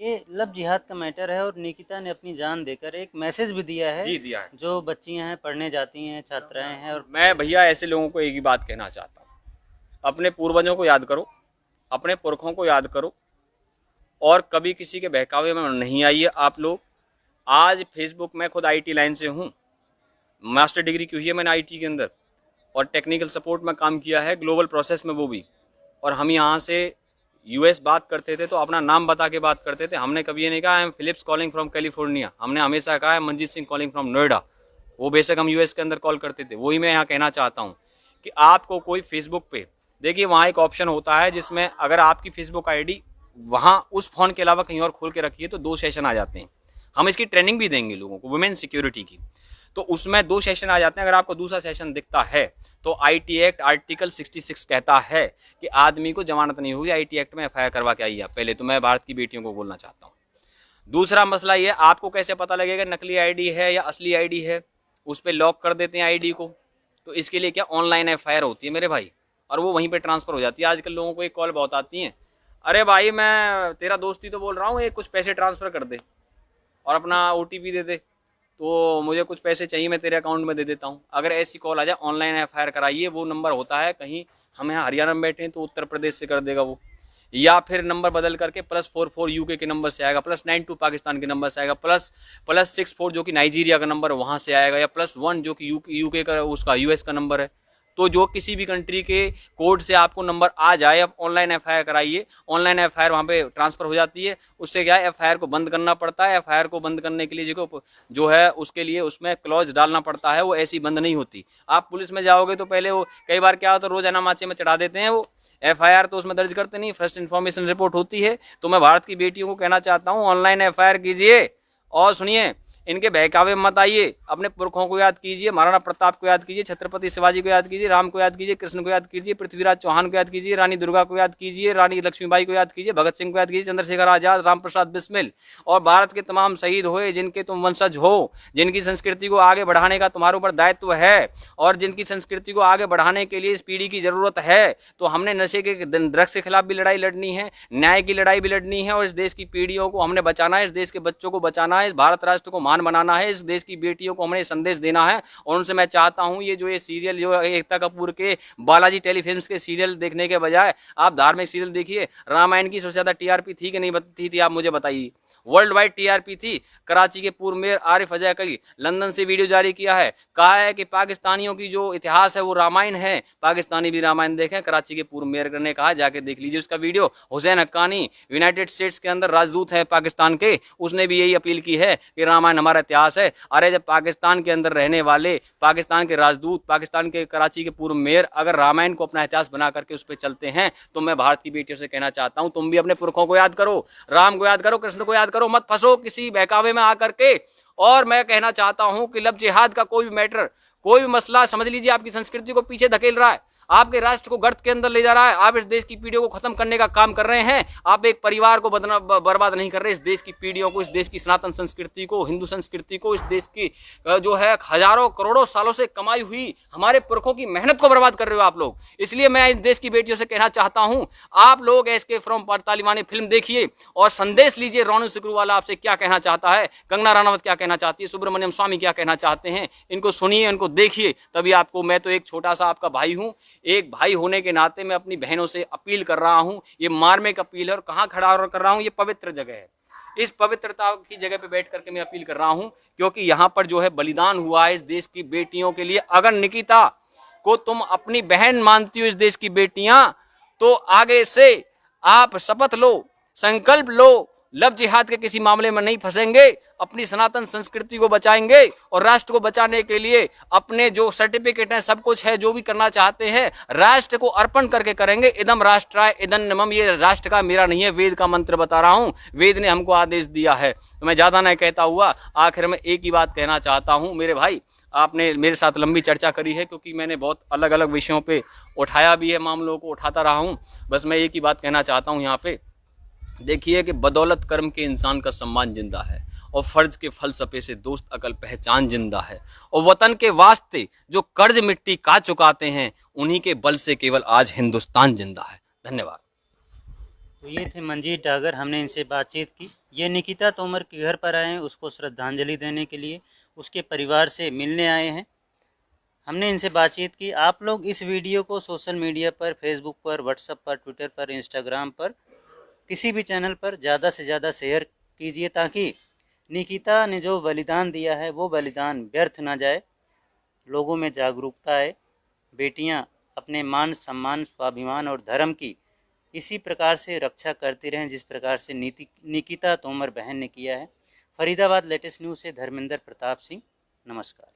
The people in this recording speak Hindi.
ये लव जिहाद का मैटर है और निकिता ने अपनी जान देकर एक मैसेज भी दिया है। जी दिया है। जो बच्चियां हैं, पढ़ने जाती हैं, छात्राएं हैं और मैं भैया ऐसे लोगों को एक ही बात कहना चाहता हूँ, अपने पूर्वजों को याद करो, अपने पुरखों को याद करो और कभी किसी के बहकावे में नहीं आइए आप लोग। आज फेसबुक में खुद आईटी लाइन से हूँ, मास्टर डिग्री की हुई है मैंने आईटी के अंदर और टेक्निकल सपोर्ट में काम किया है, ग्लोबल प्रोसेस में वो भी। और हम यहाँ से यूएस बात करते थे तो अपना नाम बता के बात करते थे। हमने कभी ये नहीं कहा I am Philips calling from California, हमने हमेशा कहा है मनजीत सिंह कॉलिंग फ्रॉम नोएडा। वो बेशक हम यूएस के अंदर कॉल करते थे। वही मैं यहाँ कहना चाहता हूँ कि आपको कोई फेसबुक पे देखिए, वहाँ एक ऑप्शन होता है जिसमें अगर आपकी फेसबुक आईडी वहाँ उस फोन के अलावा कहीं और खोल के रखिए तो 2 सेशन आ जाते हैं। हम इसकी ट्रेनिंग भी देंगे लोगों को, वुमेन सिक्योरिटी की, तो उसमें 2 सेशन आ जाते हैं। अगर आपको दूसरा सेशन दिखता है तो आईटी एक्ट आर्टिकल 66 कहता है कि आदमी को जमानत नहीं हुई, आईटी एक्ट में एफआईआर करवा के आइए आप। पहले तो मैं भारत की बेटियों को बोलना चाहता हूँ। दूसरा मसला ये, आपको कैसे पता लगेगा नकली आईडी है या असली आईडी है? उस पर लॉक कर देते हैं आईडी को, तो इसके लिए क्या ऑनलाइन एफआईआर होती है मेरे भाई, और वो वहीं पे ट्रांसफर हो जाती है। आजकल लोगों को एक कॉल बहुत आती है, अरे भाई मैं तेरा दोस्ती तो बोल रहा हूँ, एक कुछ पैसे ट्रांसफर कर दे और अपना ओटीपी दे दे, तो मुझे कुछ पैसे चाहिए, मैं तेरे अकाउंट में दे देता हूँ। अगर ऐसी कॉल आ जाए, ऑनलाइन एफआईआर कराइए। वो नंबर होता है, कहीं हम यहाँ हरियाणा में बैठे हैं तो उत्तर प्रदेश से कर देगा वो, या फिर नंबर बदल करके +44 यूके के नंबर से आएगा, +92 पाकिस्तान के नंबर से आएगा, +64 जो कि नाइजीरिया का नंबर है वहाँ से आएगा, या +1 जो कि यूके का उसका यूएस का नंबर है। तो जो किसी भी कंट्री के कोड से आपको नंबर आ जाए, आप ऑनलाइन एफआईआर कराइए। ऑनलाइन एफआईआर वहाँ पे ट्रांसफर हो जाती है। उससे क्या है, एफआईआर को बंद करना पड़ता है। एफआईआर को बंद करने के लिए जो है उसके लिए उसमें क्लॉज डालना पड़ता है, वो ऐसी बंद नहीं होती। आप पुलिस में जाओगे तो पहले वो कई बार क्या होता है, रोजाना माचे में चढ़ा देते हैं वो एफआईआर, तो उसमें दर्ज करते नहीं, फर्स्ट इन्फॉर्मेशन रिपोर्ट होती है। तो मैं भारत की बेटियों को कहना चाहता हूँ, ऑनलाइन एफआईआर कीजिए। और सुनिए, इनके बहकावे मत आइए, अपने पुरखों को याद कीजिए, महाराणा प्रताप को याद कीजिए, छत्रपति शिवाजी को याद कीजिए, राम को याद कीजिए, कृष्ण को याद कीजिए, पृथ्वीराज चौहान को याद कीजिए, रानी दुर्गा को याद कीजिए, रानी लक्ष्मीबाई को याद कीजिए, भगत सिंह को याद कीजिए, चंद्रशेखर आजाद, राम प्रसाद बिस्मिल और भारत के तमाम शहीद हुए जिनके तुम वंशज हो, जिनकी संस्कृति को आगे बढ़ाने का तुम्हारे ऊपर दायित्व है और जिनकी संस्कृति को आगे बढ़ाने के लिए इस पीढ़ी की जरूरत है। तो हमने नशे के, ड्रग्स के खिलाफ भी लड़ाई लड़नी है, न्याय की लड़ाई भी लड़नी है और इस देश की पीढ़ियों को हमने बचाना है, इस देश के बच्चों को बचाना है, इस भारत राष्ट्र को महान बनाना है, इस देश की बेटियों को हमने संदेश देना है। और उनसे मैं चाहता हूं, ये सीरियल जो एकता कपूर के बालाजी टेलीफिल्म्स के सीरियल देखने के बजाय आप धार्मिक सीरियल देखिए। रामायण की सबसे ज्यादा टीआरपी थी कि नहीं थी आप मुझे बताइए। वर्ल्ड वाइड टीआरपी थी। कराची के पूर्व मेयर आरिफ अजय कई लंदन से वीडियो जारी किया है, कहा है कि पाकिस्तानियों की जो इतिहास है वो रामायण है, पाकिस्तानी भी रामायण देखें। कराची के पूर्व मेयर ने कहा, जाके देख लीजिए उसका video. Hussain Haqqani United states के अंदर राजदूत है पाकिस्तान के, उसने भी यही अपील की है कि रामायण हमारा इतिहास है। अरे जब पाकिस्तान के अंदर रहने वाले पाकिस्तान के राजदूत, पाकिस्तान के कराची के पूर्व मेयर अगर रामायण को अपना इतिहास बना करके उस पर चलते हैं, तो मैं भारत की बेटियों से कहना चाहता हूं, तुम भी अपने पुरखों को याद करो, राम को याद करो, कृष्ण को याद करो, मत फंसो किसी बहकावे में आकर के। और मैं कहना चाहता हूं कि लव जिहाद का कोई भी मैटर, कोई भी मसला समझ लीजिए आपकी संस्कृति को पीछे धकेल रहा है, आपके राष्ट्र को गर्त के अंदर ले जा रहा है, आप इस देश की पीढ़ियों को खत्म करने का काम कर रहे हैं। आप एक परिवार को बर्बाद नहीं कर रहे, इस देश की पीढ़ियों को, इस देश की सनातन संस्कृति को, हिंदू संस्कृति को, इस देश की जो है हजारों करोड़ों सालों से कमाई हुई हमारे पुरखों की मेहनत को बर्बाद कर रहे हो आप लोग। इसलिए मैं इस देश की बेटियों से कहना चाहता हूं, आप लोग एसके फ्रॉम तालिबानी फिल्म देखिए और संदेश लीजिए। रोनू सिकरूवाला आपसे क्या कहना चाहता है, कंगना रनावत क्या कहना चाहती है, सुब्रमण्यम स्वामी क्या कहना चाहते हैं, इनको सुनिए, इनको देखिए, तभी आपको। मैं तो एक छोटा सा आपका भाई हूं, एक भाई होने के नाते मैं अपनी बहनों से अपील कर रहा हूं। ये मार्मिक अपील है और कहां खड़ा कर रहा हूं, ये पवित्र जगह है। इस पवित्रता की जगह पे बैठ करके मैं अपील कर रहा हूं, क्योंकि यहां पर जो है बलिदान हुआ है इस देश की बेटियों के लिए। अगर निकिता को तुम अपनी बहन मानती हो, इस देश की बेटियां, तो आगे से आप शपथ लो, संकल्प लो, लव जिहाद के किसी मामले में नहीं फंसेंगे, अपनी सनातन संस्कृति को बचाएंगे और राष्ट्र को बचाने के लिए अपने जो सर्टिफिकेट है, सब कुछ है, जो भी करना चाहते हैं, राष्ट्र को अर्पण करके करेंगे। इदम राष्ट्राय इदन्नमम, ये राष्ट्र का मेरा नहीं है, वेद का मंत्र बता रहा हूं, वेद ने हमको आदेश दिया है। तो मैं ज्यादा नहीं कहता हुआ आखिर में एक ही बात कहना चाहता हूं, मेरे भाई आपने मेरे साथ लंबी चर्चा करी है, क्योंकि मैंने बहुत अलग अलग विषयों पे उठाया भी है, मामलों को उठाता रहा हूं। बस मैं एक ही बात कहना चाहता हूं यहाँ पे, देखिए कि बदौलत कर्म के इंसान का सम्मान जिंदा है और फर्ज के फलसफे से दोस्त अकल पहचान जिंदा है, और वतन के वास्ते जो कर्ज मिट्टी का चुकाते हैं, उन्हीं के बल से केवल आज हिंदुस्तान जिंदा है। धन्यवाद। तो ये थे मंजीत डागर, हमने इनसे बातचीत की। ये निकिता तोमर के घर पर आए हैं उसको श्रद्धांजलि देने के लिए, उसके परिवार से मिलने आए हैं। हमने इनसे बातचीत की। आप लोग इस वीडियो को सोशल मीडिया पर, फेसबुक पर, व्हाट्सएप पर, ट्विटर पर, इंस्टाग्राम पर, किसी भी चैनल पर ज़्यादा से ज़्यादा शेयर कीजिए, ताकि निकिता ने जो बलिदान दिया है वो बलिदान व्यर्थ ना जाए, लोगों में जागरूकता आए, बेटियां अपने मान सम्मान, स्वाभिमान और धर्म की इसी प्रकार से रक्षा करती रहें जिस प्रकार से निकिता तोमर बहन ने किया है। फरीदाबाद लेटेस्ट न्यूज़ से धर्मेंद्र प्रताप सिंह, नमस्कार।